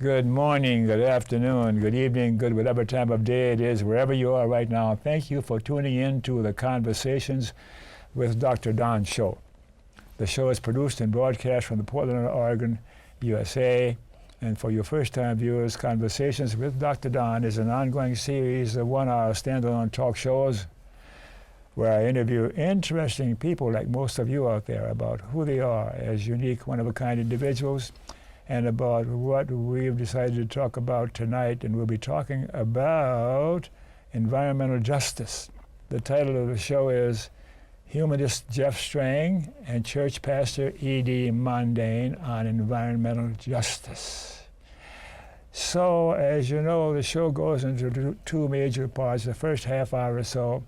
Good morning, good afternoon, good evening, good whatever time of day it is, wherever you are right now. Thank you for tuning in to the Conversations with Dr. Don show. The show is produced and broadcast from the Portland, Oregon, USA. And for your first-time viewers, Conversations with Dr. Don is an ongoing series of one-hour standalone talk shows where I interview interesting people like most of you out there about who they are as unique, one-of-a-kind individuals, and about what we've decided to talk about tonight. And we'll be talking about environmental justice. The title of the show is Humanist Jeff Strand and Church Pastor E.D. Mondaine on Environmental Justice. So, as you know, the show goes into two major parts. The first half hour or so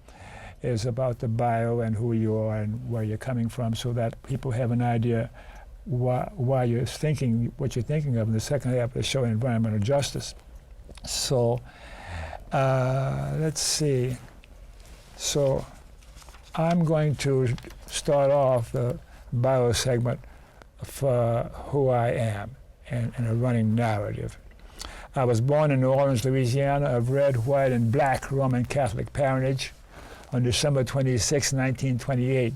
is about the bio and who you are and where you're coming from, so that people have an idea why you're thinking what you're thinking of. In the second half of the show, environmental justice. So, let's see. So, I'm going to start off the bio segment for who I am and a running narrative. I was born in New Orleans, Louisiana, of red, white, and black Roman Catholic parentage on December 26, 1928.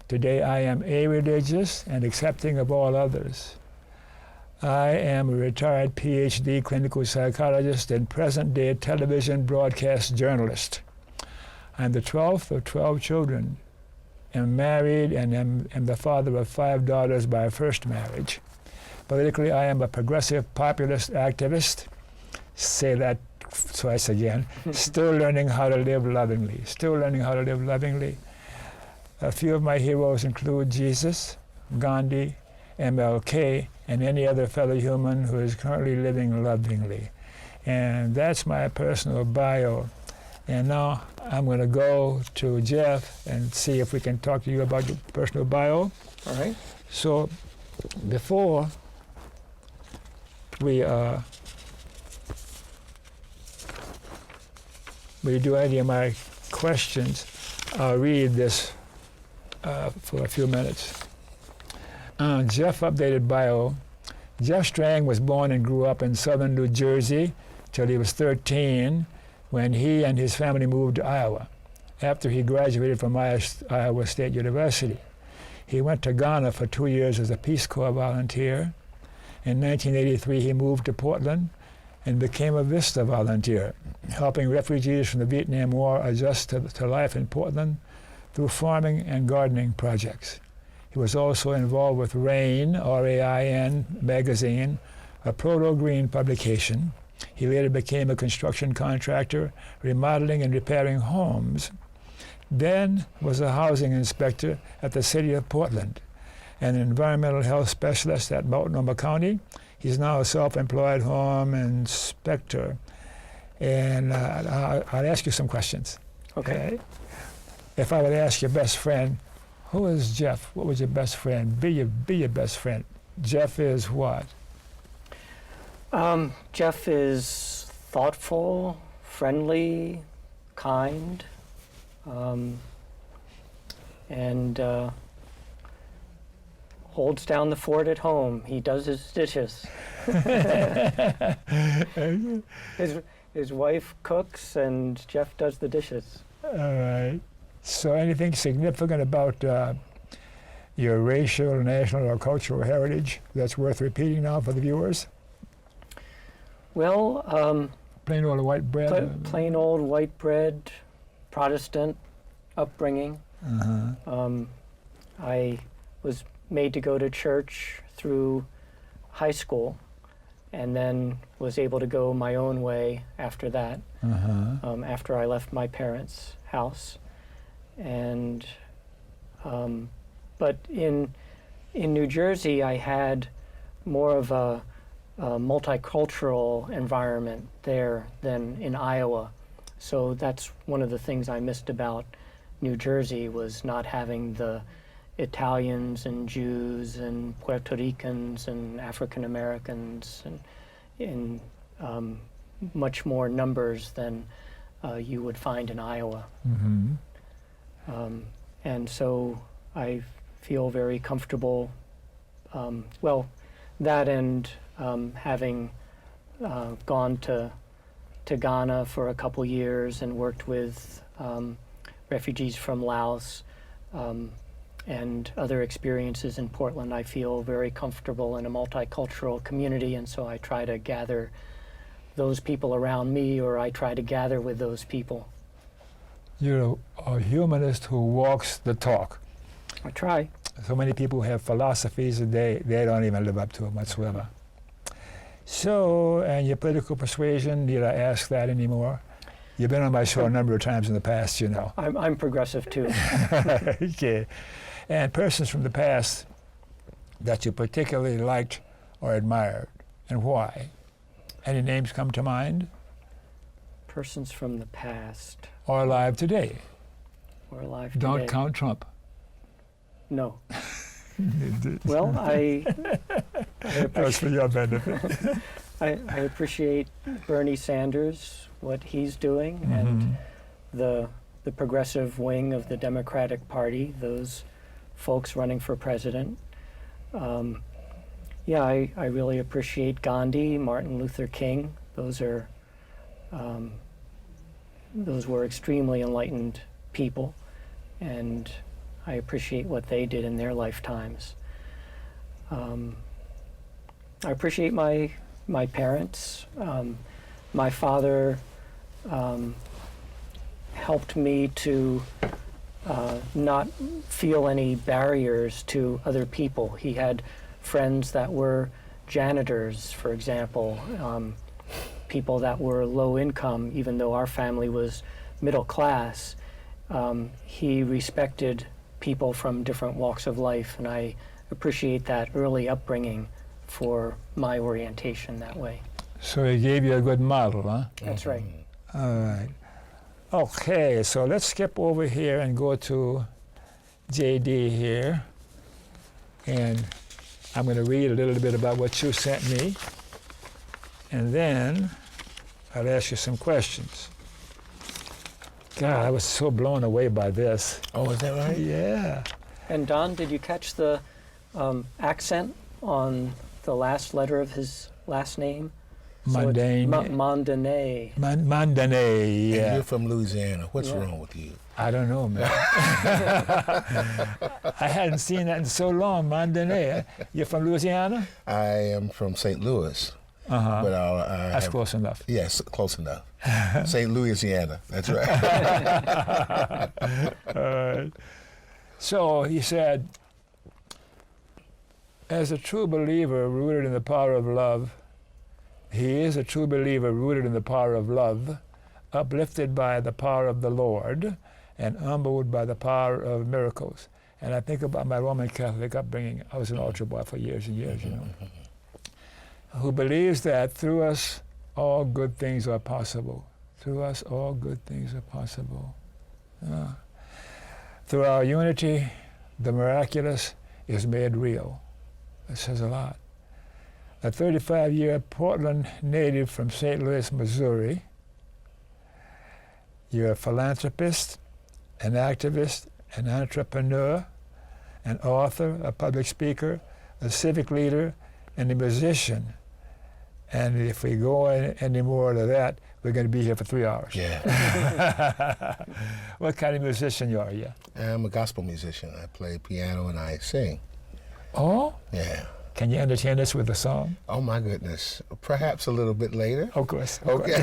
Today I am a-religious and accepting of all others. I am a retired PhD clinical psychologist and present-day television broadcast journalist. I'm the 12th of 12 children, am married, and am the father of 5 daughters by first marriage. Politically, I am a progressive populist activist. Say that twice again. Still learning how to live lovingly. Still learning how to live lovingly. A few of my heroes include Jesus, Gandhi, MLK, and any other fellow human who is currently living lovingly. And that's my personal bio. And now I'm going to go to Jeff and see if we can talk to you about your personal bio. All right. So before we do any of my questions, I'll read this for a few minutes. Jeff updated bio. Jeff Strand was born and grew up in southern New Jersey till he was 13 when he and his family moved to Iowa after he graduated from Iowa State University. He went to Ghana for 2 years as a Peace Corps volunteer. In 1983, he moved to Portland and became a VISTA volunteer, helping refugees from the Vietnam War adjust to life in Portland through farming and gardening projects. He was also involved with RAIN, R-A-I-N, magazine, a proto-green publication. He later became a construction contractor, remodeling and repairing homes. Then was a housing inspector at the city of Portland, an environmental health specialist at Multnomah County. He's now a self-employed home inspector. And I'll ask you some questions. Okay. If I would ask your best friend, who is Jeff? What was your best friend? Be your best friend. Jeff is what? Jeff is thoughtful, friendly, kind, and holds down the fort at home. He does his dishes. His wife cooks, and Jeff does the dishes. All right. So anything significant about your racial, national, or cultural heritage that's worth repeating now for the viewers? Well, plain old white bread? Plain old white bread, Protestant upbringing. Uh-huh. I was made to go to church through high school, and then was able to go my own way after that, after I left my parents' house. And but in New Jersey, I had more of a multicultural environment there than in Iowa. So that's one of the things I missed about New Jersey, was not having the Italians and Jews and Puerto Ricans and African Americans and in much more numbers than you would find in Iowa. Mm-hmm. And so I feel very comfortable, well, that and having gone to Ghana for a couple years and worked with refugees from Laos and other experiences in Portland. I feel very comfortable in a multicultural community, and so I try to gather those people around me, or I try to gather with those people. You're a humanist who walks the talk. I try. So many people have philosophies that they don't even live up to whatsoever. So, and your political persuasion, need I ask that anymore? You've been on my show a number of times in the past, you know. I'm progressive too. Okay. And persons from the past that you particularly liked or admired, and why? Any names come to mind? Persons from the past. Or alive today? Or alive today. Don't count Trump. No. Well, That was for your benefit. I appreciate Bernie Sanders, what he's doing, and the progressive wing of the Democratic Party, those folks running for president. Yeah, I really appreciate Gandhi, Martin Luther King. Those were extremely enlightened people, and I appreciate what they did in their lifetimes. I appreciate my parents. My father helped me to not feel any barriers to other people. He had friends that were janitors, for example, people that were low income, even though our family was middle class. He respected people from different walks of life, and I appreciate that early upbringing for my orientation that way. So he gave you a good model, huh? That's right. All right. Okay, so let's skip over here and go to JD here. And I'm going to read a little bit about what you sent me. And then I'll ask you some questions. God, I was so blown away by this. Oh, is that right? Yeah. And Don, did you catch the accent on the last letter of his last name? Mondaine. Mondaine. Mondaine, yeah. And you're from Louisiana. What's wrong with you? I don't know, man. I hadn't seen that in so long, Mondaine. You're from Louisiana? I am from St. Louis. Uh-huh. But That's close enough. Yes, close enough. St. Louisiana, that's right. So he said, as a true believer rooted in the power of love, he is a true believer rooted in the power of love, uplifted by the power of the Lord, and humbled by the power of miracles. And I think about my Roman Catholic upbringing. I was an altar boy for years and years, you know. Who believes that through us all good things are possible. Through us all good things are possible. Through our unity, the miraculous is made real. That says a lot. A 35-year Portland native from St. Louis, Missouri. You're a philanthropist, an activist, an entrepreneur, an author, a public speaker, a civic leader, and a musician. And if we go any more to that, we're going to be here for 3 hours. Yeah. What kind of musician are you? I'm a gospel musician. I play piano and I sing. Oh? Yeah. Can you entertain us with a song? Oh, my goodness. Perhaps a little bit later. Of course. Okay.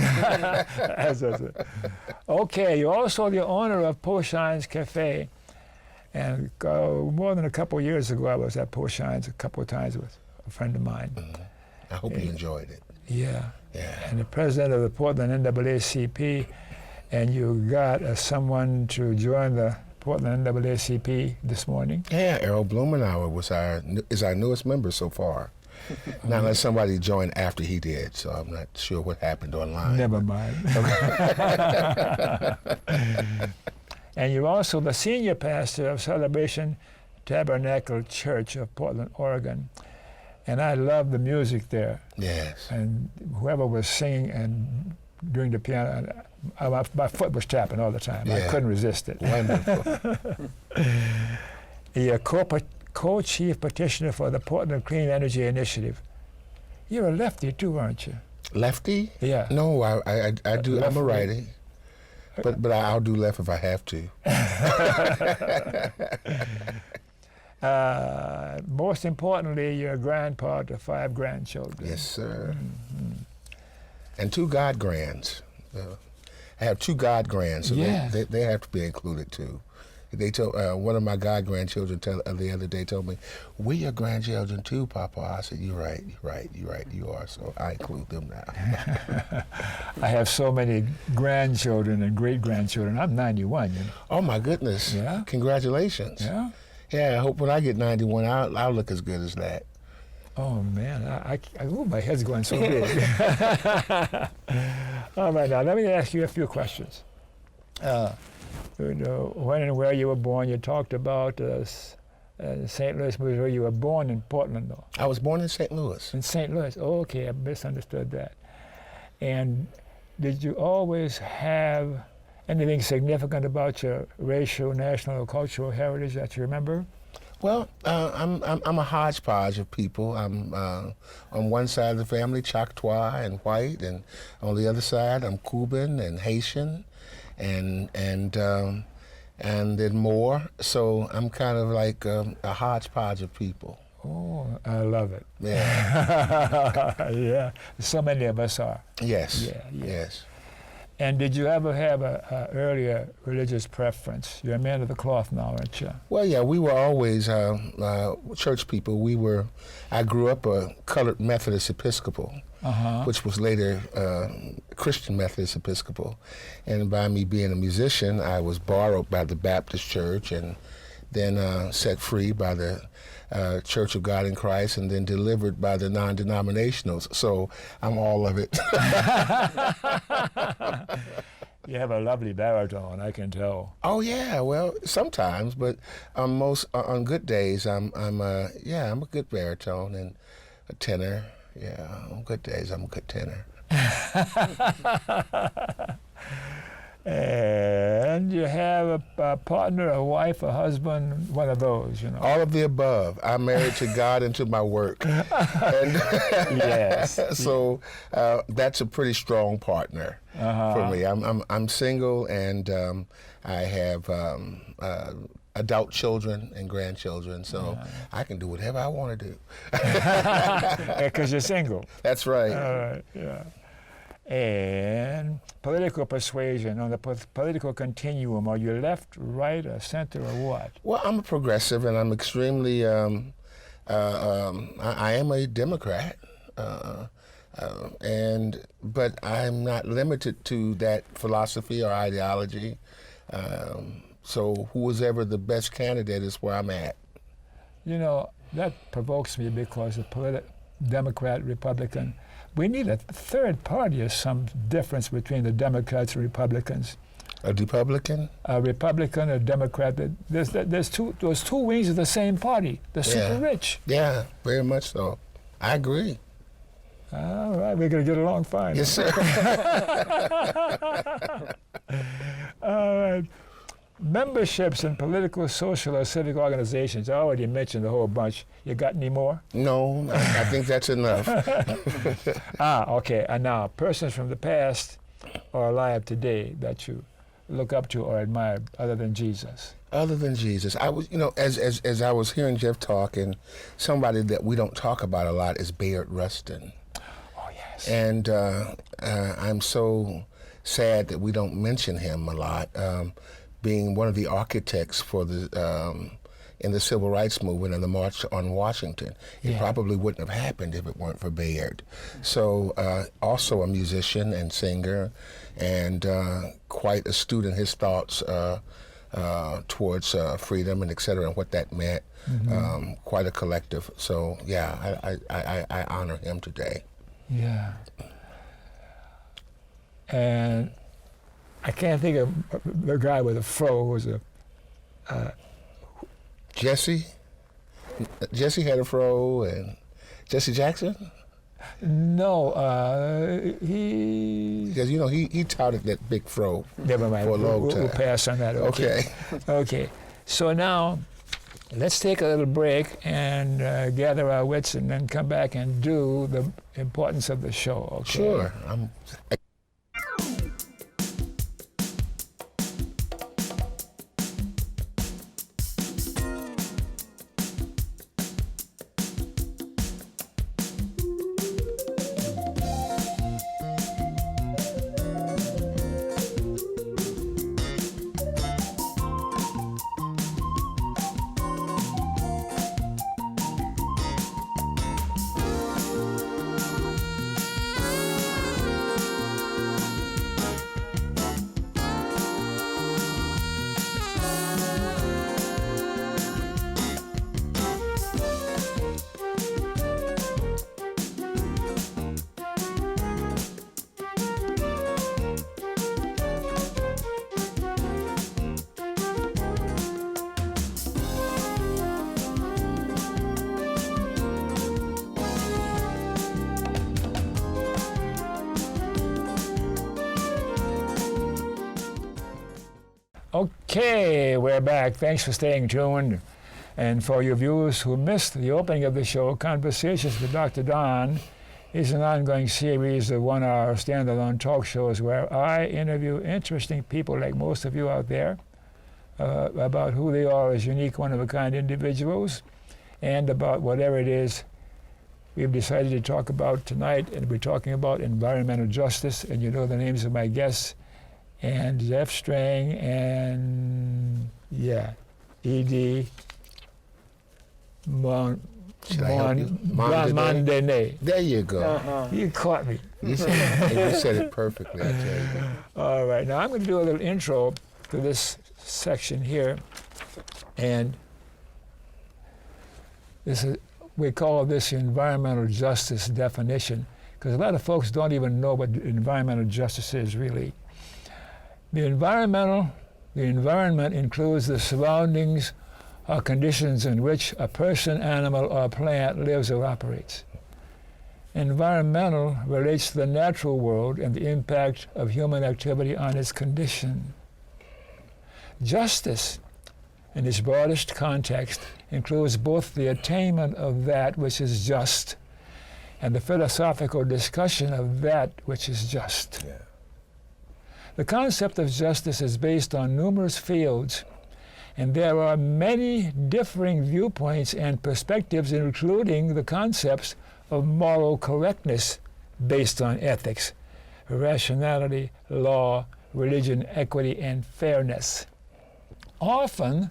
That's it. Okay, you're also the owner of Poshines Cafe. And more than a couple of years ago, I was at Poshines a couple of times with a friend of mine. I hope you enjoyed it. Yeah. Yeah. And the president of the Portland NAACP, and you got someone to join the Portland NAACP this morning. Yeah, Errol Blumenauer is our newest member so far. Now, unless somebody joined after he did, so I'm not sure what happened online. Never mind. And you're also the senior pastor of Celebration Tabernacle Church of Portland, Oregon. And I love the music there. Yes. And whoever was singing and doing the piano, my foot was tapping all the time. Yeah. I couldn't resist it. Wonderful. You're co-chief petitioner for the Portland Clean Energy Initiative. You're a lefty too, aren't you? Lefty? Yeah. No, I do. Left I'm a wing. righty. But I'll do left if I have to. Most importantly, you're a grandpa to 5 grandchildren. Yes, sir. And 2 god-grands. I have 2 god-grands, so Yeah. they have to be included too. They told one of my god-grandchildren the other day told me, "We're your grandchildren too, Papa." I said, "You're right, you are." So I include them now. I have so many grandchildren and great-grandchildren. I'm 91, you know. Oh my goodness! Yeah. Congratulations. Yeah? Yeah, I hope when I get 91, I'll look as good as that. Oh, man. Ooh, my head's going so big. All right, now, let me ask you a few questions. When and where you were born, you talked about St. Louis, Missouri. You were born in Portland, though. I was born in St. Louis. In St. Louis. Oh, okay, I misunderstood that. And did you always have anything significant about your racial, national, or cultural heritage that you remember? Well, I'm a hodgepodge of people. I'm on one side of the family, Choctaw and white, and on the other side, I'm Cuban and Haitian, and then more. So I'm kind of like a hodgepodge of people. Oh, I love it. Yeah. Yeah, so many of us are. Yes. Yeah, yeah. Yes. And did you ever have a earlier religious preference? You're a man of the cloth now, aren't you? Well, yeah, we were always church people. I grew up a colored Methodist Episcopal, which was later Christian Methodist Episcopal. And by me being a musician, I was borrowed by the Baptist Church and then set free by the Church of God in Christ, and then delivered by the non-denominationals. So I'm all of it. You have a lovely baritone, I can tell. Oh yeah, well sometimes, but on good days I'm a good baritone and a tenor. Yeah, on good days I'm a good tenor. And you have a partner, a wife, a husband, one of those, you know. All of the above. I'm married to God and to my work. And Yes. So that's a pretty strong partner for me. I'm single, and I have adult children and grandchildren, so I can do whatever I want to do. Because you're single. That's right. All right, yeah. And political persuasion, on the political continuum, are you left, right, or center, or what? Well, I'm a progressive, and I'm extremely, I am a Democrat, but I'm not limited to that philosophy or ideology. So whoever the best candidate is where I'm at. You know, that provokes me because the Democrat, Republican, we need a third party or some difference between the Democrats and Republicans. A Republican? A Republican, a Democrat. There's those two wings of the same party. They're super rich. Yeah, very much so. I agree. All right, we're going to get along fine. Yes, sir. All right. Memberships in political, social, or civic organizations. I already mentioned a whole bunch. You got any more? No, I think that's enough. Okay. And now, persons from the past or alive today that you look up to or admire other than Jesus? Other than Jesus, I was, as I was hearing Jeff talk, and somebody that we don't talk about a lot is Bayard Rustin. Oh, yes. And I'm so sad that we don't mention him a lot. Being one of the architects for the in the civil rights movement and the March on Washington. It probably wouldn't have happened if it weren't for Bayard. So also a musician and singer, and quite astute in his thoughts towards freedom and et cetera, and what that meant. Quite a collective. So yeah, I honor him today. Yeah. And I can't think of the guy with the fro. Was a Jesse. Jesse had a fro, and Jesse Jackson. No, he. Because he touted that big fro. Never mind. For a long time. We'll pass on that. Okay. Okay. So now, let's take a little break and gather our wits and then come back and do the importance of the show. Okay? Sure. Okay, we're back. Thanks for staying tuned. And for your viewers who missed the opening of the show, Conversations with Dr. Don is an ongoing series of 1-hour standalone talk shows where I interview interesting people like most of you out there about who they are as unique, one-of-a-kind individuals and about whatever it is we've decided to talk about tonight. And we're talking about environmental justice, and you know the names of my guests. And Jeff Strand and, E.D. Mondaine. There you go. Uh-huh. You caught me. You said it perfectly, I tell you. All right, now I'm going to do a little intro to this section here. And we call this environmental justice definition, because a lot of folks don't even know what environmental justice is really. The environment includes the surroundings or conditions in which a person, animal, or plant lives or operates. Environmental relates to the natural world and the impact of human activity on its condition. Justice, in its broadest context, includes both the attainment of that which is just and the philosophical discussion of that which is just. Yeah. The concept of justice is based on numerous fields, and there are many differing viewpoints and perspectives, including the concepts of moral correctness based on ethics, rationality, law, religion, equity, and fairness. Often,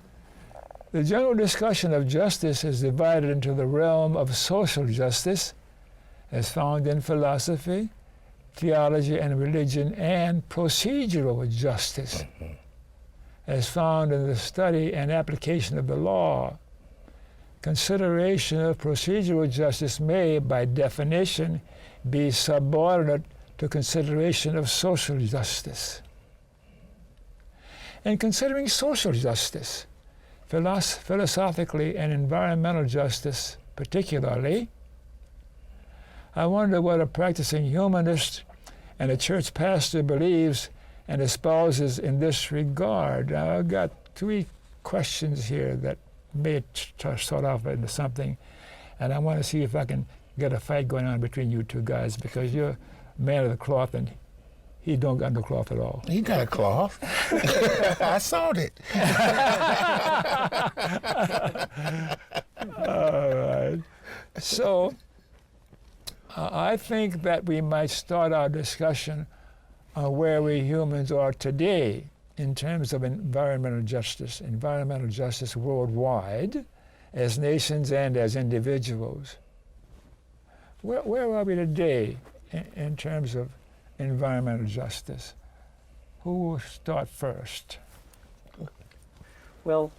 the general discussion of justice is divided into the realm of social justice, as found in philosophy, theology and religion, and procedural justice, as found in the study and application of the law. Consideration of procedural justice may, by definition, be subordinate to consideration of social justice. In considering social justice, philosophically and environmental justice particularly, I wonder what a practicing humanist and a church pastor believes and espouses in this regard. Now, I've got 3 questions here that may start off into something, and I want to see if I can get a fight going on between you 2 guys, because you're a man of the cloth and he don't got no cloth at all. He got a cloth. I saw it. All right. So, I think that we might start our discussion on where we humans are today in terms of environmental justice worldwide, as nations and as individuals. Where are we today in terms of environmental justice? Who will start first? Well,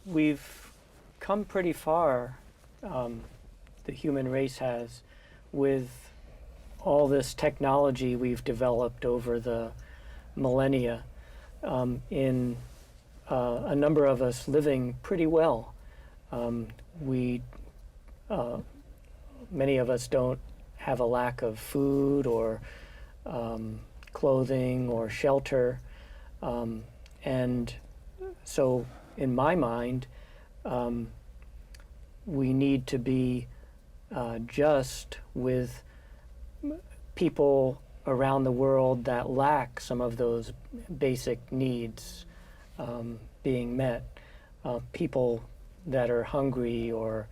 we've come pretty far, the human race has, with all this technology we've developed over the millennia, in a number of us living pretty well. Many of us don't have a lack of food or clothing or shelter. And so in my mind, we need to be just with people around the world that lack some of those basic needs being met. People that are hungry or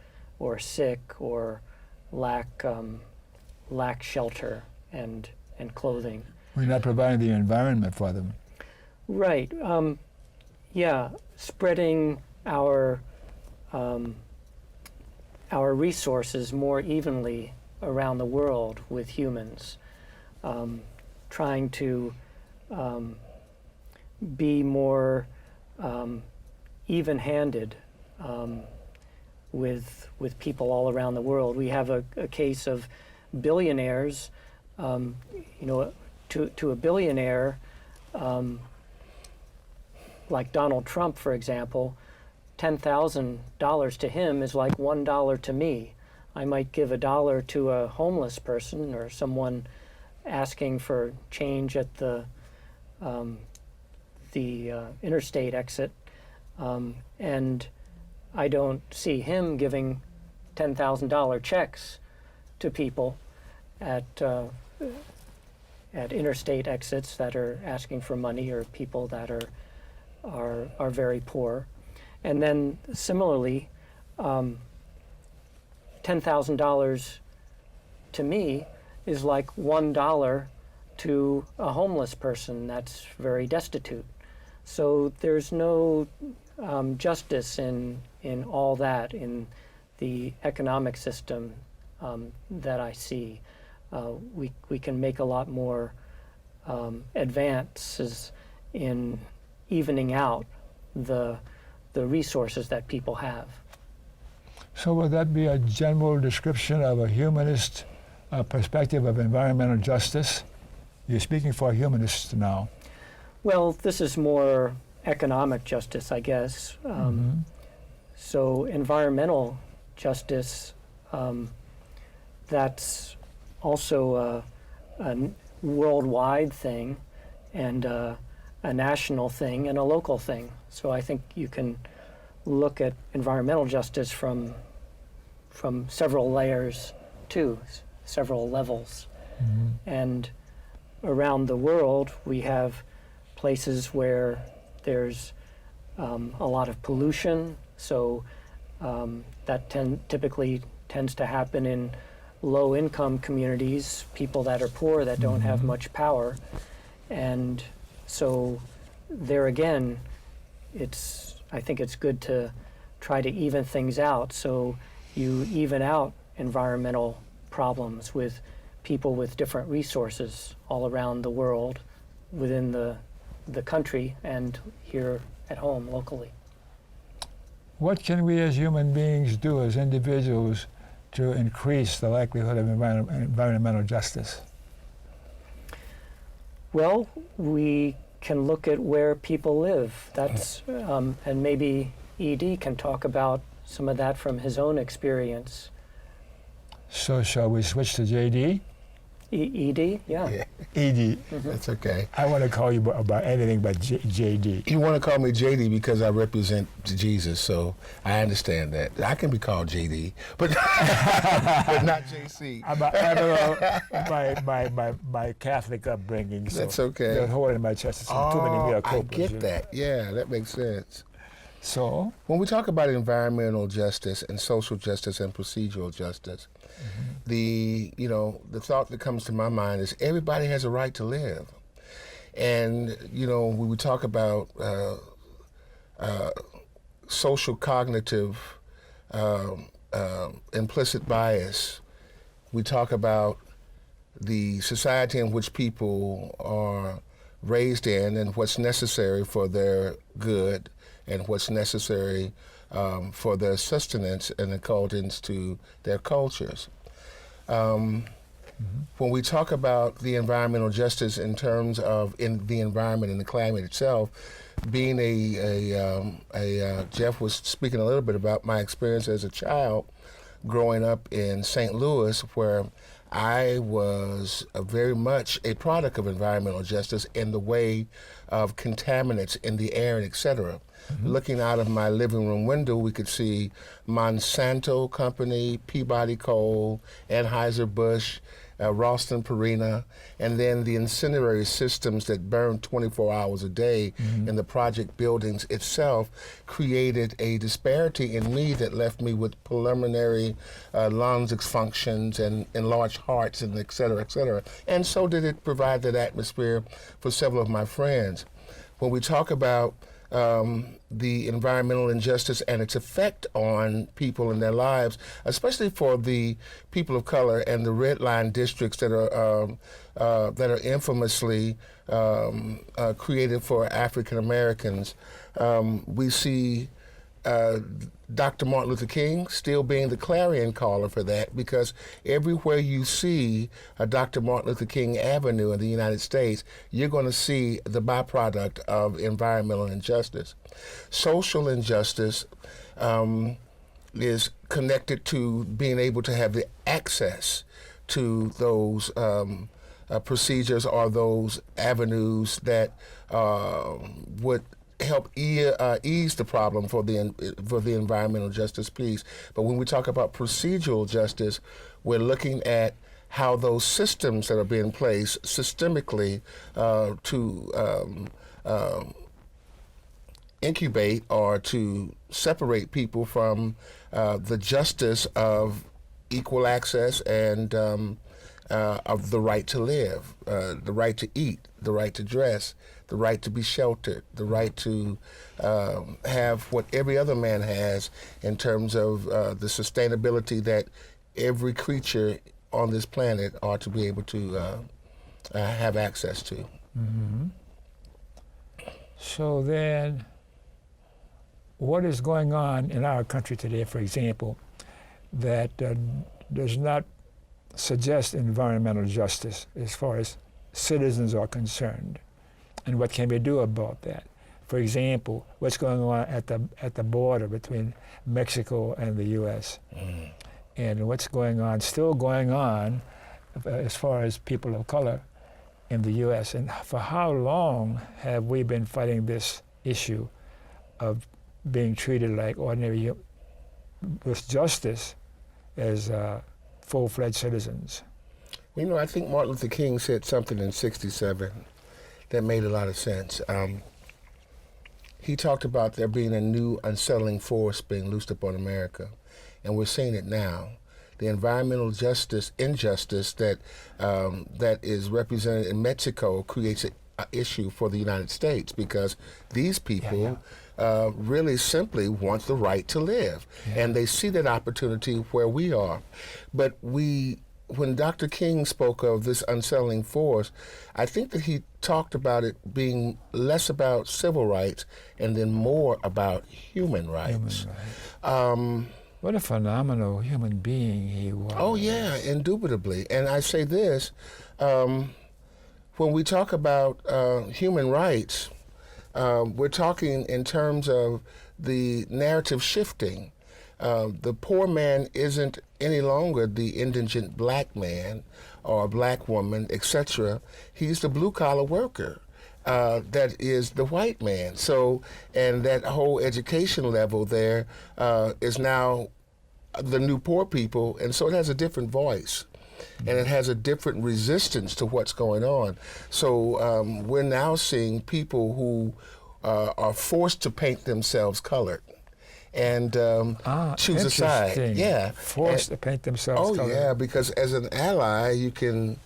sick or lack shelter and clothing. We're not providing the environment for them. Right. Yeah. Spreading our resources more evenly around the world with humans. Trying to be more even-handed with people all around the world. We have a case of billionaires. To a billionaire, like Donald Trump, for example, $10,000 to him is like $1 to me. I might give $1 to a homeless person or someone asking for change at the interstate exit, and I don't see him giving $10,000 checks to people at interstate exits that are asking for money, or people that are very poor. And then similarly, $10,000 to me is like $1 to a homeless person that's very destitute. So there's no justice in all that, in the economic system that I see. We can make a lot more advances in evening out the resources that people have. So would that be a general description of a humanist perspective of environmental justice? You're speaking for humanists now. Well, this is more economic justice, I guess. So environmental justice, that's also a worldwide thing, and a national thing, and a local thing. So I think you can look at environmental justice from several layers too, several levels. And around the world, we have places where there's a lot of pollution, so that typically tends to happen in low-income communities, people that are poor, that don't have much power. And so there again, I think it's good to try to even things out. So you even out environmental problems with people with different resources all around the world, within the country and here at home locally. What can we as human beings do as individuals to increase the likelihood of environmental justice? Well, we can look at where people live. That's and maybe ED can talk about some of that from his own experience. So shall we switch to JD? ED, yeah. ED, that's okay. I want to call you about anything but JD. You want to call me JD because I represent Jesus, so I understand that. I can be called JD, but but not JC. My Catholic upbringing. So that's okay. They're holding my chest. Too many meal I get that. Yeah, that makes sense. So when we talk about environmental justice and social justice and procedural justice, the thought that comes to my mind is everybody has a right to live. And when we talk about social cognitive implicit bias, we talk about the society in which people are raised in and what's necessary for their good and what's necessary for their sustenance and accordance to their cultures. When we talk about the environmental justice in terms of in the environment and the climate itself, being Jeff was speaking a little bit about my experience as a child growing up in St. Louis, where I was very much a product of environmental justice in the way of contaminants in the air and et cetera. Looking out of my living room window, we could see Monsanto Company, Peabody Coal, Anheuser-Busch, Ralston Purina, and then the incendiary systems that burn 24 hours a day in the project buildings itself created a disparity in me that left me with pulmonary lung dysfunctions and enlarged hearts and et cetera, et cetera. And so did it provide that atmosphere for several of my friends. When we talk about the environmental injustice and its effect on people in their lives, especially for the people of color and the red line districts that are infamously created for African Americans. We see Dr. Martin Luther King still being the clarion caller for that, because everywhere you see a Dr. Martin Luther King Avenue in the United States, you're going to see the byproduct of environmental injustice. Social injustice is connected to being able to have the access to those procedures or those avenues that would help ease the problem for the environmental justice piece. But when we talk about procedural justice, we're looking at how those systems that are being placed systemically to incubate or to separate people from the justice of equal access and of the right to live, the right to eat, the right to dress, the right to be sheltered, the right to have what every other man has in terms of the sustainability that every creature on this planet ought to be able to have access to. So then, what is going on in our country today, for example, that does not suggest environmental justice as far as citizens are concerned? And what can we do about that? For example, what's going on at the border between Mexico and the U.S. And what's still going on as far as people of color in the U.S. And for how long have we been fighting this issue of being treated like ordinary, with justice, as full-fledged citizens? You know, I think Martin Luther King said something in '67 that made a lot of sense. He talked about there being a new unsettling force being loosed upon America, and we're seeing it now. The environmental injustice that is represented in Mexico creates an issue for the United States, because these people really simply want the right to live, and they see that opportunity where we are. But when Dr. King spoke of this unsettling force, I think that he talked about it being less about civil rights and then more about human rights. What a phenomenal human being he was. Oh yeah, indubitably. And I say this, when we talk about human rights, we're talking in terms of the narrative shifting. The poor man isn't any longer the indigent black man or black woman, etc. He's the blue-collar worker. That is the white man. So, and that whole education level there is now the new poor people, and so it has a different voice. And it has a different resistance to what's going on. So we're now seeing people who are forced to paint themselves colored and choose a side. Yeah, forced to paint themselves colored. Oh yeah, because as an ally, you can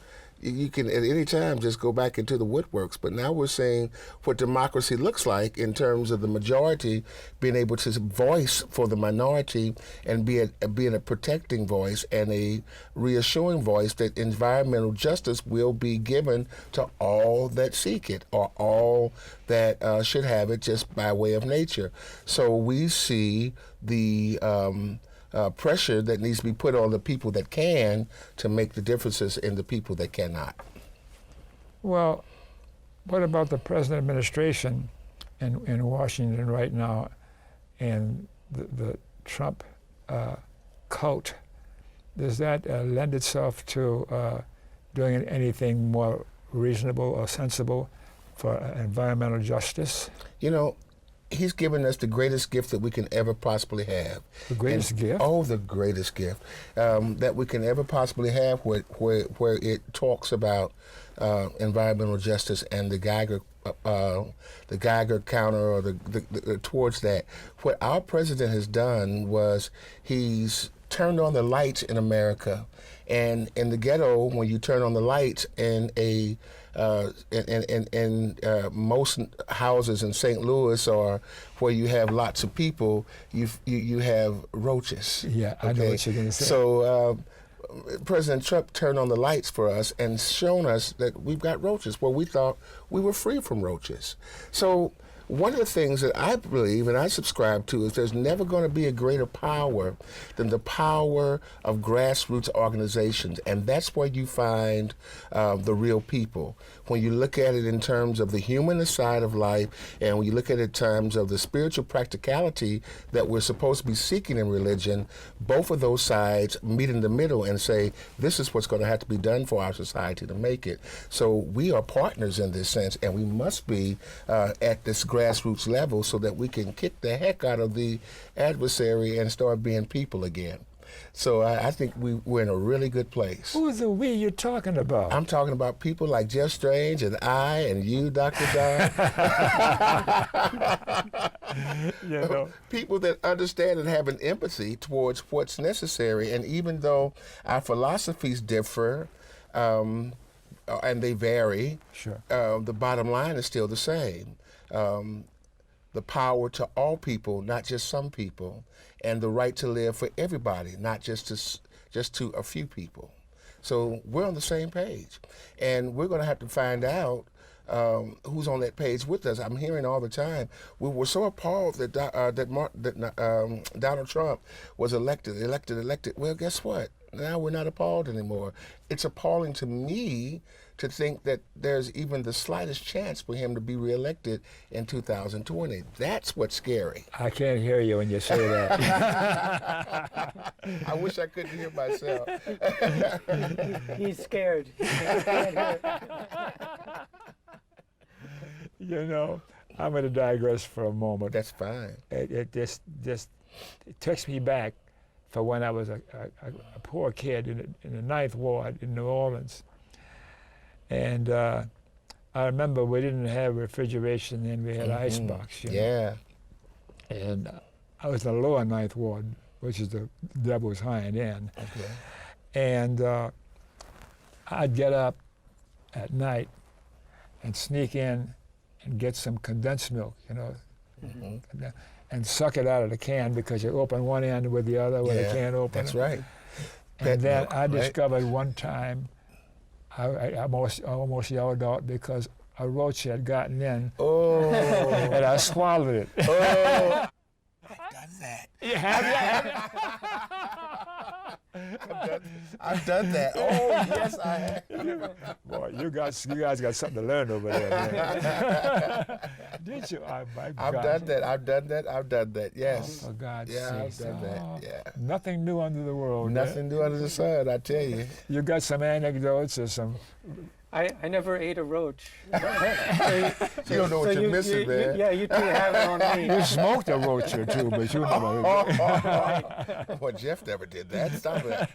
at any time just go back into the woodworks. But now we're seeing what democracy looks like in terms of the majority being able to voice for the minority and being a protecting voice and a reassuring voice that environmental justice will be given to all that seek it, or all that should have it just by way of nature. So we see the pressure that needs to be put on the people that can to make the differences in the people that cannot. Well, what about the present administration in Washington right now, and the Trump cult does that lend itself to doing anything more reasonable or sensible for environmental justice? You know, he's given us the greatest gift that we can ever possibly have. The greatest gift? Oh, the greatest gift that we can ever possibly have, where it talks about environmental justice and the Geiger counter, or the towards that. What our president has done was he's turned on the lights in America, and in the ghetto, when you turn on the lights in most houses in St. Louis, or where you have lots of people, you have roaches. Yeah, I know what you're going to say. So President Trump turned on the lights for us and shown us that we've got roaches where we thought we were free from roaches. So one of the things that I believe and I subscribe to is there's never going to be a greater power than the power of grassroots organizations, and that's where you find the real people. When you look at it in terms of the humanist side of life, and when you look at it in terms of the spiritual practicality that we're supposed to be seeking in religion, both of those sides meet in the middle and say, this is what's going to have to be done for our society to make it. So we are partners in this sense, and we must be at this grassroots level so that we can kick the heck out of the adversary and start being people again. So I think we're in a really good place. Who's the we you're talking about? I'm talking about people like Jeff Strange and I and you, Dr. Don. You know. People that understand and have an empathy towards what's necessary. And even though our philosophies differ, and they vary, Sure. The bottom line is still the same. The power to all people, not just some people, and the right to live for everybody, not just to a few people. So we're on the same page, and we're going to have to find out who's on that page with us. I'm hearing all the time, we were so appalled that Donald Trump was elected. Well, guess what? Now we're not appalled anymore. It's appalling to me to think that there's even the slightest chance for him to be reelected in 2020. That's what's scary. I can't hear you when you say that. I wish I couldn't hear myself. He's scared. He can't hear it. You know, I'm going to digress for a moment. That's fine. It just it takes me back for when I was a poor kid in the Ninth Ward in New Orleans. And I remember we didn't have refrigeration then, we had icebox. You know? Yeah. And I was in the lower Ninth Ward, which is the Devil's Hind End. Okay. And I'd get up at night and sneak in and get some condensed milk, you know, and suck it out of the can, because you open one end with the other with the can open. That's right. And Pet then milk, I right? discovered one time, I almost yelled out because a roach had gotten in, Oh. and I swallowed it. Oh. I've done that. You have I've done that. Oh, yes, I have. Boy, you guys got something to learn over there. Man. Did you? I've done that. Yes. Oh, for God's Yeah, I've sakes. done that. Yeah. Nothing new under the world. Nothing new under the sun, I tell you. You got some anecdotes or some? I never ate a roach. You don't know what you're missing, man. Yeah, you two have it on me. You smoked a roach or two, but you never. Well, Jeff never did that. Stop it.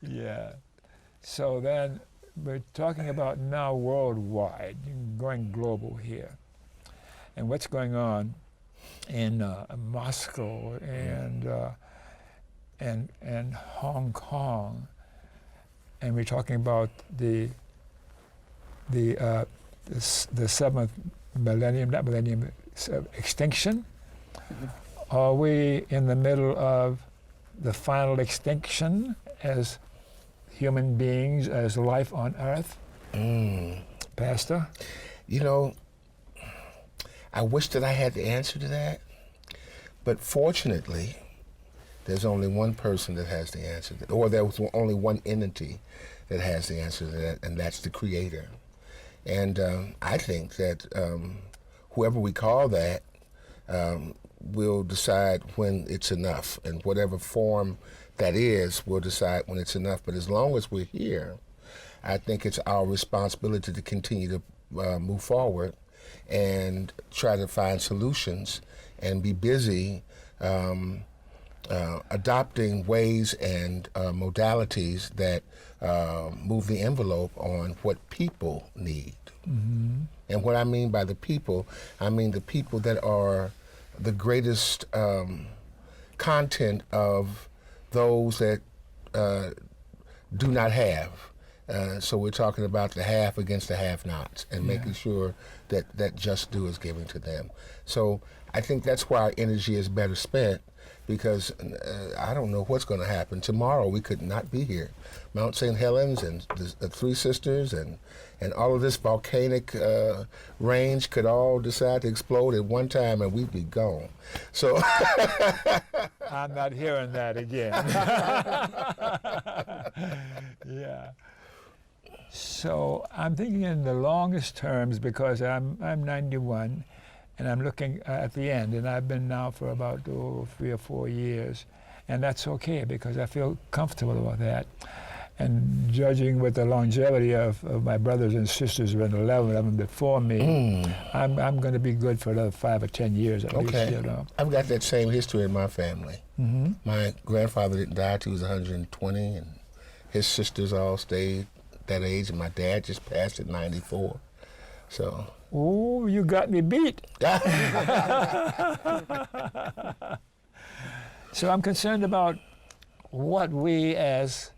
Yeah. So then we're talking about now worldwide, going global here, and what's going on in Moscow and Hong Kong, and we're talking about the seventh millennium, not millennium, extinction. Are we in the middle of the final extinction as human beings, as life on Earth? Pastor? You know, I wish that I had the answer to that, but fortunately, there's only one person that has the answer, or there was only one entity that has the answer to that, and that's the Creator. And I think that whoever we call that we'll decide when it's enough, and whatever form that is, we'll decide when it's enough. But as long as we're here, I think it's our responsibility to continue to move forward and try to find solutions and be busy adopting ways and modalities that move the envelope on what people need. Mm-hmm. And what I mean by the people, I mean the people that are the greatest content of those that do not have. So we're talking about the have against the have-nots and making sure that that just due is given to them. So I think that's why our energy is better spent, because I don't know what's going to happen. Tomorrow we could not be here. Mount St. Helens and the Three Sisters and all of this volcanic range could all decide to explode at one time and we'd be gone. So I'm not hearing that again. Yeah. So I'm thinking in the longest terms, because I'm 91 and I'm looking at the end, and I've been now for about 3 or 4 years, and that's okay because I feel comfortable about that. And judging with the longevity of my brothers and sisters, around 11 of them before me, I'm going to be good for another 5 or 10 years at least. You know. I've got that same history in my family. Mm-hmm. My grandfather didn't die till he was 120, and his sisters all stayed that age, and my dad just passed at 94. So. Oh, you got me beat. So I'm concerned about what we as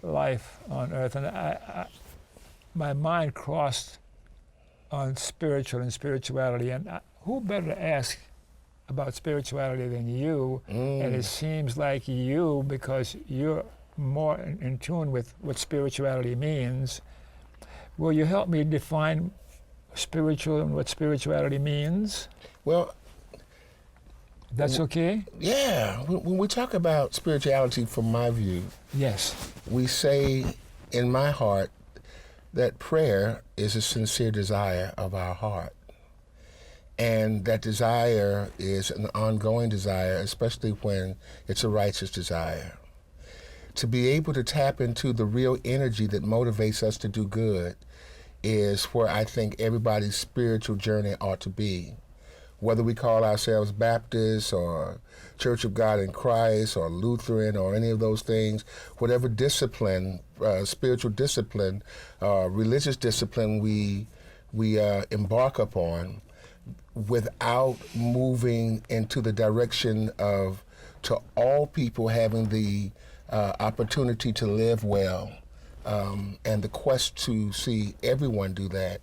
life on earth, and my mind crossed on spiritual and spirituality, and who better to ask about spirituality than you? And it seems like you, because you're more in tune with what spirituality means. Will you help me define spiritual and what spirituality means? Well, that's okay? Yeah. When we talk about spirituality, from my view, yes, we say in my heart that prayer is a sincere desire of our heart. And that desire is an ongoing desire, especially when it's a righteous desire. To be able to tap into the real energy that motivates us to do good is where I think everybody's spiritual journey ought to be. Whether we call ourselves Baptist or Church of God in Christ or Lutheran or any of those things, whatever discipline, spiritual discipline, religious discipline we embark upon, without moving into the direction of to all people having the opportunity to live well, and the quest to see everyone do that,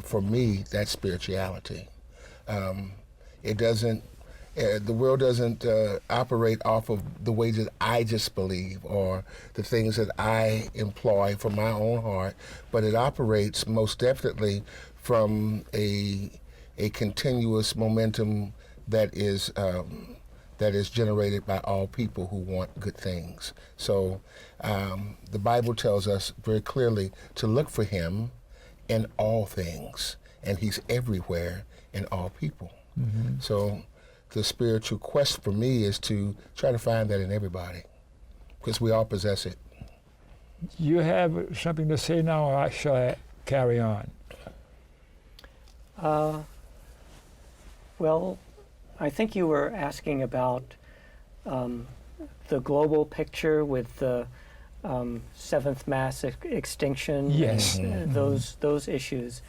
for me, that's spirituality. It doesn't, the world doesn't operate off of the way that I just believe or the things that I employ from my own heart, but it operates most definitely from a continuous momentum that is generated by all people who want good things. So the Bible tells us very clearly to look for him in all things, and he's everywhere in all people. Mm-hmm. So the spiritual quest for me is to try to find that in everybody, because we all possess it. You have something to say now, or shall I carry on? Well, I think you were asking about the global picture with the seventh mass extinction. Yes. And, those issues.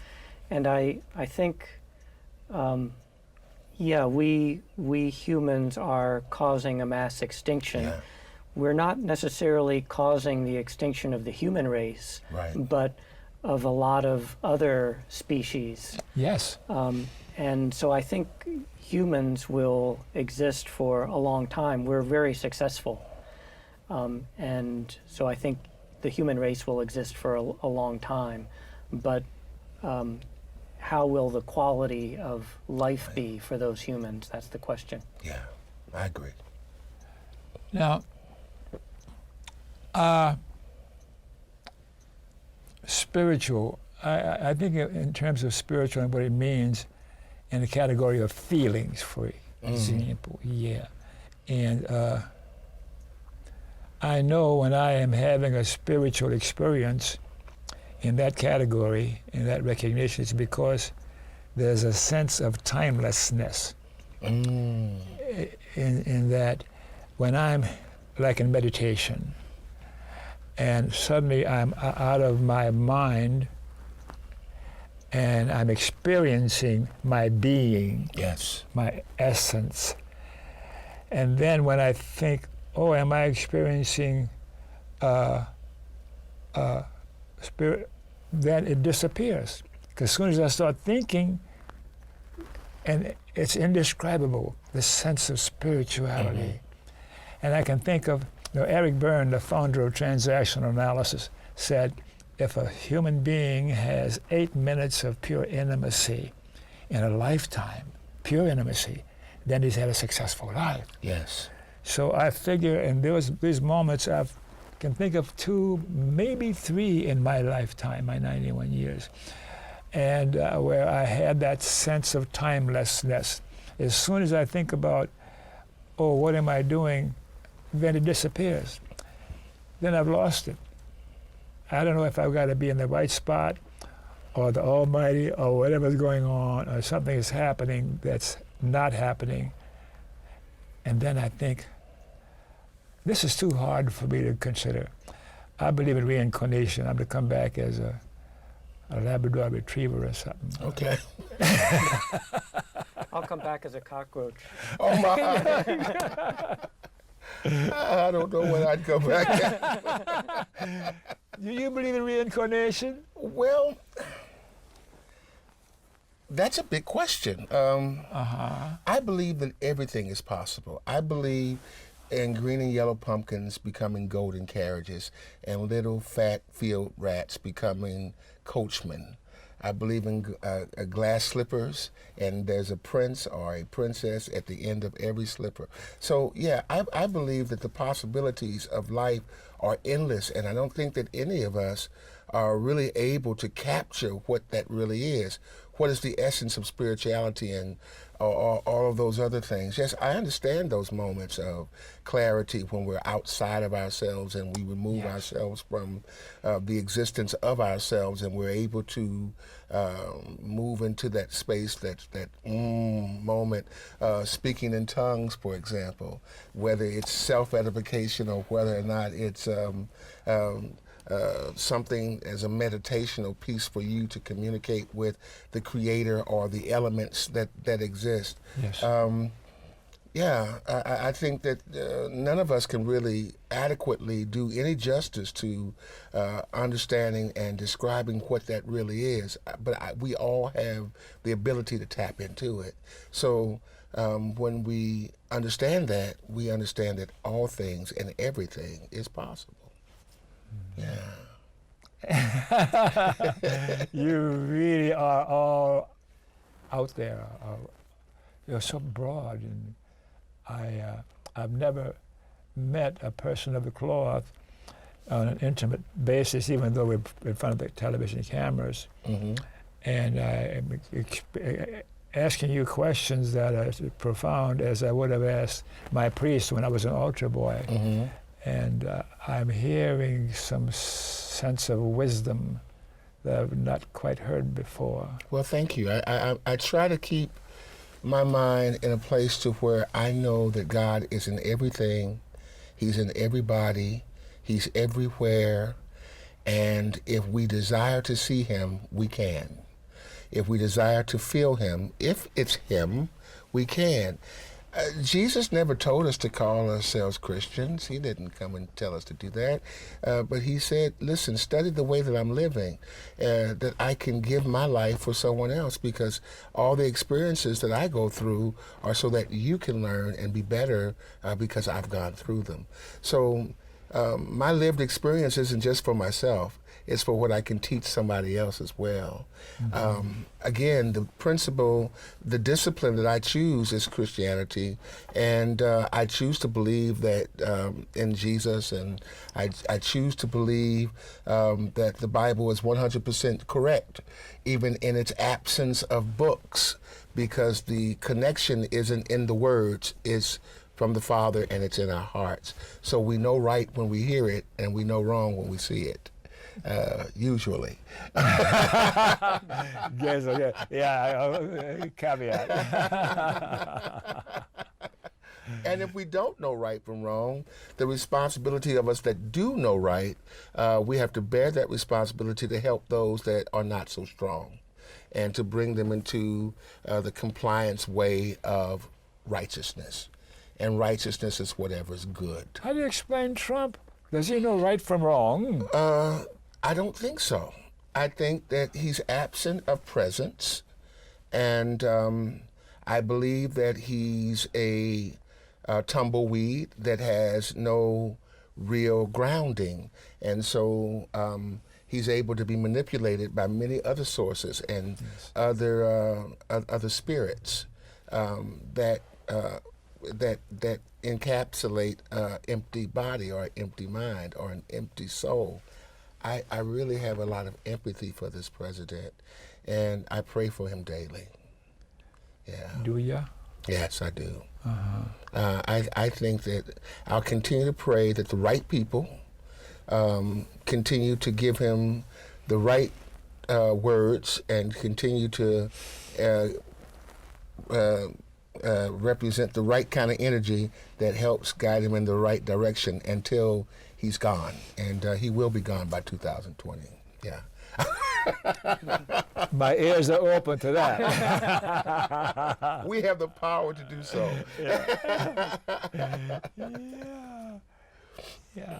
And I think, we humans are causing a mass extinction. Yeah. We're not necessarily causing the extinction of the human race, Right. but of a lot of other species. Yes. And so I think humans will exist for a long time. We're very successful. And so I think the human race will exist for a long time. But how will the quality of life be for those humans? That's the question. Yeah, I agree. Now, spiritual, I think in terms of spiritual and what it means in the category of feelings free. Example, yeah. And I know when I am having a spiritual experience in that category, in that recognition, it's because there's a sense of timelessness in that when I'm like in meditation and suddenly I'm out of my mind and I'm experiencing my being, Yes. my essence. And then when I think, oh, am I experiencing spirit, then it disappears. Because as soon as I start thinking, and it's indescribable, the sense of spirituality. And I can think of, Eric Berne, the founder of transactional analysis, said, if a human being has 8 minutes of pure intimacy in a lifetime, pure intimacy, then he's had a successful life. Yes. So I figure in these moments I can think of 2, maybe 3 in my lifetime, my 91 years, and where I had that sense of timelessness. As soon as I think about, oh, what am I doing, then it disappears. Then I've lost it. I don't know if I've got to be in the right spot or the Almighty or whatever's going on or something is happening that's not happening. And then I think, this is too hard for me to consider. I believe in reincarnation. I'm to come back as a Labrador retriever or something. Okay. I'll come back as a cockroach. Oh my! I don't know when I'd go back. Do you believe in reincarnation? Well, that's a big question. I believe that everything is possible. I believe in green and yellow pumpkins becoming golden carriages and little fat field rats becoming coachmen. I believe in glass slippers, and there's a prince or a princess at the end of every slipper. So yeah, I believe that the possibilities of life are endless, and I don't think that any of us are really able to capture what that really is. What is the essence of spirituality and all of those other things? Yes, I understand those moments of clarity when we're outside of ourselves and we remove ourselves from the existence of ourselves, and we're able to move into that space, that moment, speaking in tongues, for example, whether it's self-edification or whether or not it's something as a meditational piece for you to communicate with the creator or the elements that exist. Yes. I think that none of us can really adequately do any justice to understanding and describing what that really is, but we all have the ability to tap into it. So when we understand that, we understand that all things and everything is possible. Yeah. You really are all out there. You're so broad, and I've never met a person of the cloth on an intimate basis, even though we're in front of the television cameras. And I'm asking you questions that are as profound as I would have asked my priest when I was an altar boy. And I'm hearing some sense of wisdom that I've not quite heard before. Well, thank you. I try to keep my mind in a place to where I know that God is in everything. He's in everybody. He's everywhere. And if we desire to see him, we can. If we desire to feel him, if it's him, we can. Jesus never told us to call ourselves Christians. He didn't come and tell us to do that. But he said, listen, study the way that I'm living, that I can give my life for someone else, because all the experiences that I go through are so that you can learn and be better because I've gone through them. So my lived experience isn't just for myself. It's for what I can teach somebody else as well. Again, the principle, the discipline that I choose is Christianity, and I choose to believe that in Jesus, and I choose to believe that the Bible is 100% correct, even in its absence of books, because the connection isn't in the words, it's from the Father, and it's in our hearts. So we know right when we hear it, and we know wrong when we see it, usually. Yes, okay. Yeah, caveat. And if we don't know right from wrong, the responsibility of us that do know right, we have to bear that responsibility to help those that are not so strong, and to bring them into the compliance way of righteousness. And righteousness is whatever's good. How do you explain Trump? Does he know right from wrong? I don't think so. I think that he's absent of presence, and I believe that he's a tumbleweed that has no real grounding, and so he's able to be manipulated by many other sources and other spirits that encapsulate empty body or empty mind or an empty soul. I really have a lot of empathy for this president, and I pray for him daily. Yeah. Do ya? Yes, I do. I think that I'll continue to pray that the right people continue to give him the right words and continue to represent the right kind of energy that helps guide him in the right direction until he's gone. And he will be gone by 2020. Yeah. My ears are open to that. We have the power to do so. Yeah.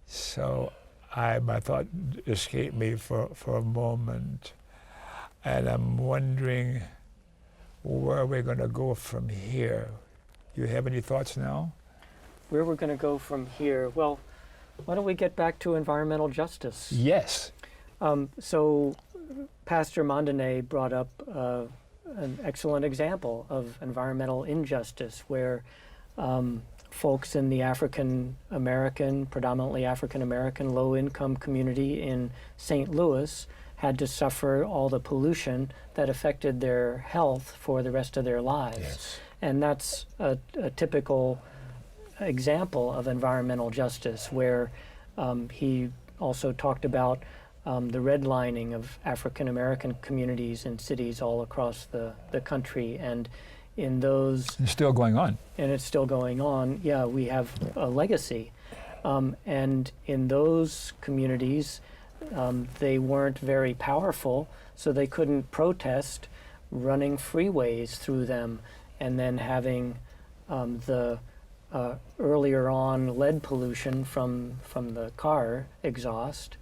So my thought escaped me for a moment, and I'm wondering where we're going to go from here. You have any thoughts now? Where we're going to go from here? Well, why don't we get back to environmental justice? Yes. So Pastor Mondaine brought up an excellent example of environmental injustice where folks in the predominantly African-American, low-income community in St. Louis had to suffer all the pollution that affected their health for the rest of their lives. Yes. And that's a typical example of environmental justice, where he also talked about the redlining of African American communities in cities all across the country, and in those... It's still going on. And it's still going on. Yeah, we have a legacy. And in those communities, they weren't very powerful, so they couldn't protest running freeways through them and then having the earlier on lead pollution from the car exhaust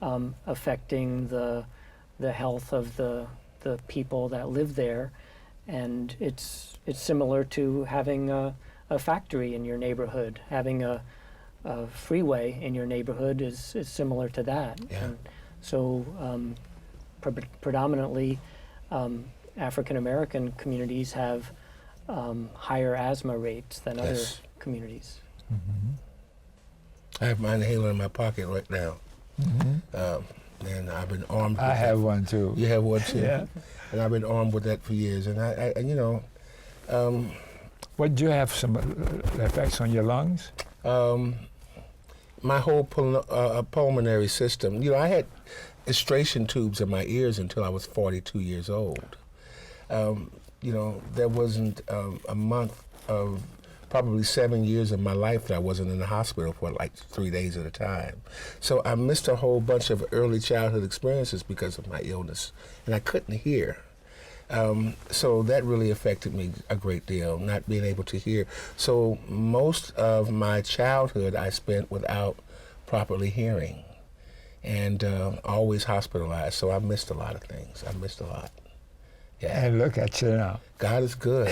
affecting the health of the people that live there. And it's similar to having a factory in your neighborhood. Having a freeway in your neighborhood is similar to that. Yeah. And so predominantly African American communities have higher asthma rates than Yes. other communities. Mm-hmm. I have my inhaler in my pocket right now. Mm-hmm. And I've been armed with I have that. one too. You have one too? Yeah. And I've been armed with that for years. And I you know, What, do you have some effects on your lungs? my whole pulmonary system, you know, I had extraction tubes in my ears until I was 42 years old. You know, there wasn't a month of probably 7 years of my life that I wasn't in the hospital for like 3 days at a time. So I missed a whole bunch of early childhood experiences because of my illness, and I couldn't hear. So that really affected me a great deal, not being able to hear. So most of my childhood I spent without properly hearing, and always hospitalized. So I missed a lot of things. I missed a lot. Yeah. And look at you now. God is good.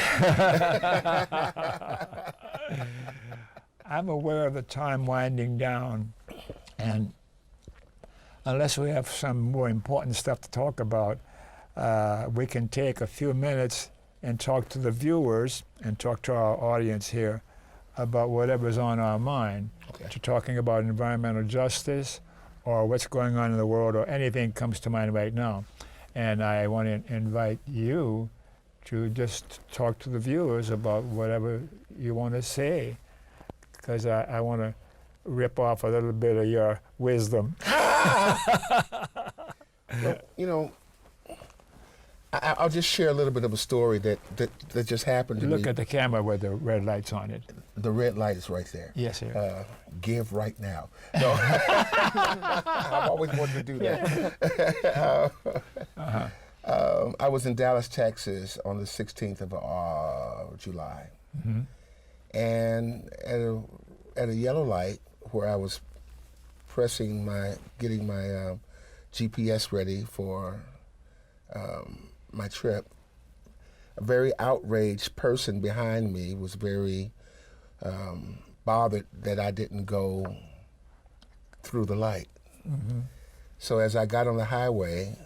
I'm aware of the time winding down, and unless we have some more important stuff to talk about, we can take a few minutes and talk to the viewers and talk to our audience here about whatever's on our mind. Okay. To talking about environmental justice or what's going on in the world or anything comes to mind right now. And I want to invite you to just talk to the viewers about whatever you want to say, because I want to rip off a little bit of your wisdom. Well, you know, I'll just share a little bit of a story that just happened to me. Look at the camera with the red lights on it. The red light is right there. Yes, sir. Give right now. No, I've always wanted to do that. I was in Dallas, Texas on the 16th of July. Mm-hmm. And at a yellow light where I was getting my GPS ready for my trip, a very outraged person behind me was very bothered that I didn't go through the light. Mm-hmm. So as I got on the highway,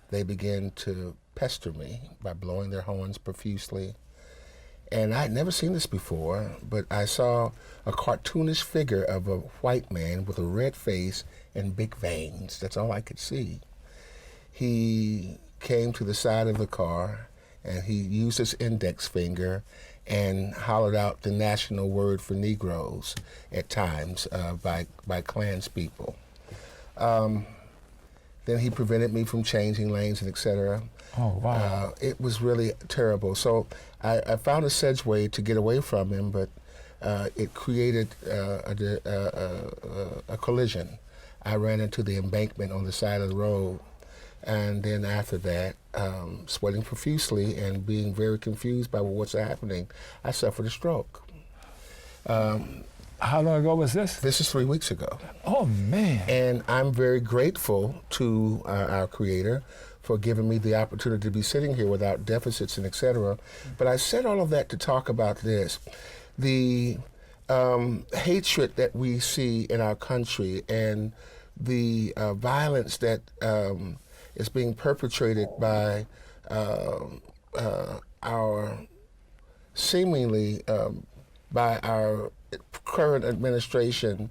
they began to pester me by blowing their horns profusely. And I had never seen this before, but I saw a cartoonish figure of a white man with a red face and big veins. That's all I could see. He came to the side of the car and he used his index finger and hollered out the national word for Negroes at times by Klanspeople. Then he prevented me from changing lanes and et cetera. Oh, wow. It was really terrible. So I found a sedgeway to get away from him, but it created a collision. I ran into the embankment on the side of the road, and then after that, sweating profusely and being very confused by what's happening, I suffered a stroke. How long ago was this? This is 3 weeks ago. Oh, man. And I'm very grateful to our Creator for giving me the opportunity to be sitting here without deficits and et cetera. But I said all of that to talk about this. The hatred that we see in our country and the violence that is being perpetrated by our seemingly by our current administration,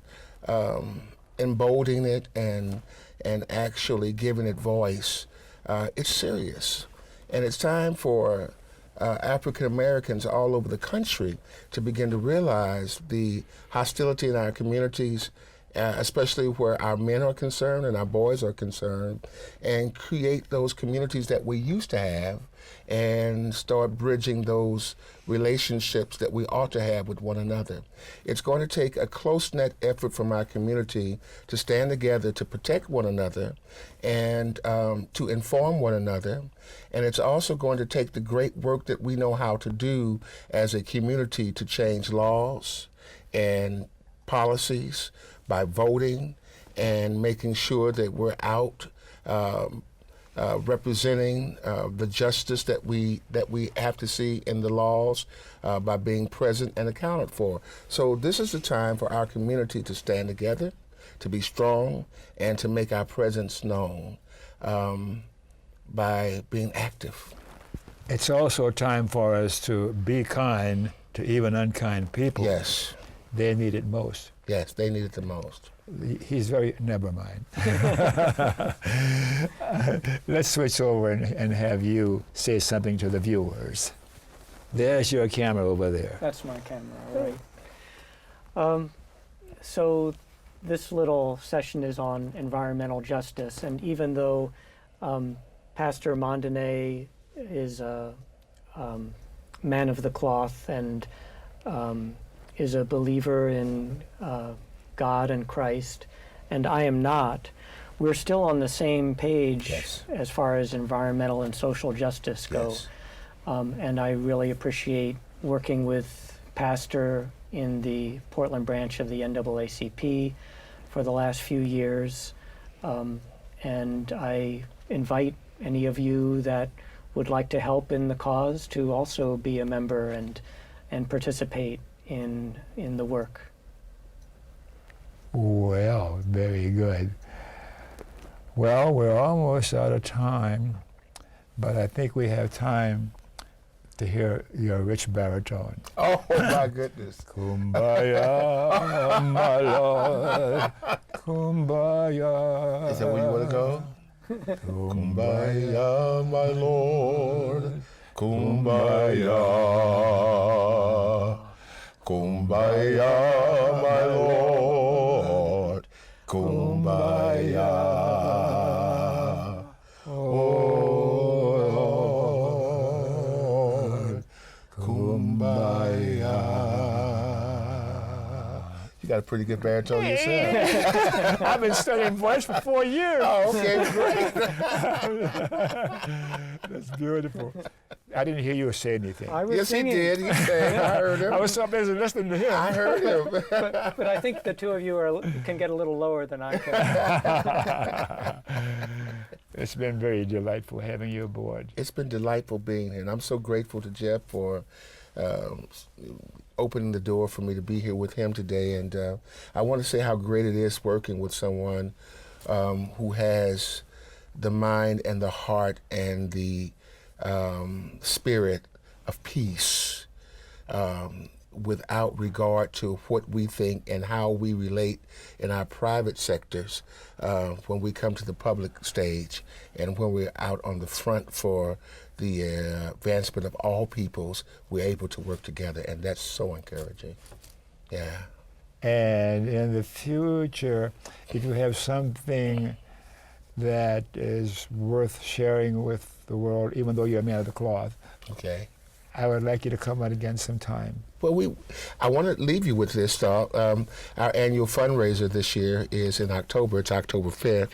emboldening it and actually giving it voice. It's serious, and it's time for African Americans all over the country to begin to realize the hostility in our communities, especially where our men are concerned and our boys are concerned, and create those communities that we used to have and start bridging those relationships that we ought to have with one another. It's going to take a close-knit effort from our community to stand together to protect one another and to inform one another. And it's also going to take the great work that we know how to do as a community to change laws and policies by voting and making sure that we're out representing the justice that we have to see in the laws by being present and accounted for. So this is the time for our community to stand together, to be strong, and to make our presence known by being active. It's also time for us to be kind to even unkind people. Yes. They need it most. Yes, they need it the most. He's very, never mind. Let's switch over and have you say something to the viewers. There's your camera over there. That's my camera, right. So this little session is on environmental justice, and even though Pastor Mondaine is a man of the cloth and is a believer in God and Christ, and I am not, we're still on the same page. Yes. As far as environmental and social justice go. Yes. And I really appreciate working with Pastor in the Portland branch of the NAACP for the last few years. And I invite any of you that would like to help in the cause to also be a member and participate in the work. Well, very good. Well, we're almost out of time, but I think we have time to hear your rich baritone. Oh, my goodness. Kumbaya, my Lord, kumbaya. Is that where you want to go? Kumbaya, my Lord, Kumbaya, kumbaya, my Lord, kumbaya, oh Lord, kumbaya. You got a pretty good baritone yourself. I've been studying voice for 4 years. Oh, okay, great. That's beautiful. I didn't hear you say anything. I was Yes, singing. he did. He sang. I heard him. I was so busy listening to him. I heard him. But I think the two of you can get a little lower than I can. It's been very delightful having you aboard. It's been delightful being here, and I'm so grateful to Jeff for opening the door for me to be here with him today. And I want to say how great it is working with someone who has the mind and the heart and the spirit of peace without regard to what we think and how we relate in our private sectors when we come to the public stage and when we're out on the front for the advancement of all peoples. We're able to work together, and that's so encouraging. Yeah. And in the future, if you have something that is worth sharing with the world, even though you're a man of the cloth, Okay. I would like you to come out again sometime. Well, I want to leave you with this thought. Our annual fundraiser this year is in October. It's October 5th.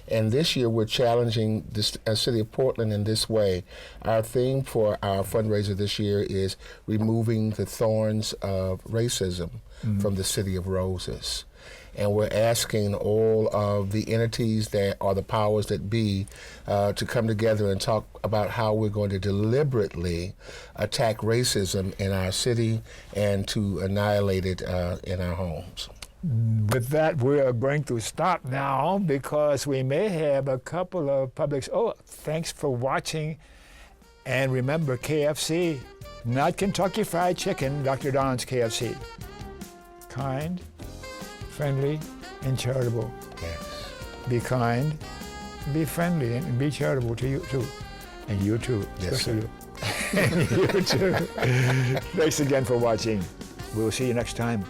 And this year we're challenging the city of Portland in this way. Our theme for our fundraiser this year is removing the thorns of racism from the City of Roses. And we're asking all of the entities that are the powers that be to come together and talk about how we're going to deliberately attack racism in our city and to annihilate it in our homes. With that, we are going to stop now because we may have a couple of publics. Oh, thanks for watching. And remember, KFC, not Kentucky Fried Chicken, Dr. Don's KFC. Kind, friendly, and charitable. Yes. Be kind, be friendly, and be charitable to you too. And you too, Yes, especially you. And you too. Thanks again for watching. We'll see you next time.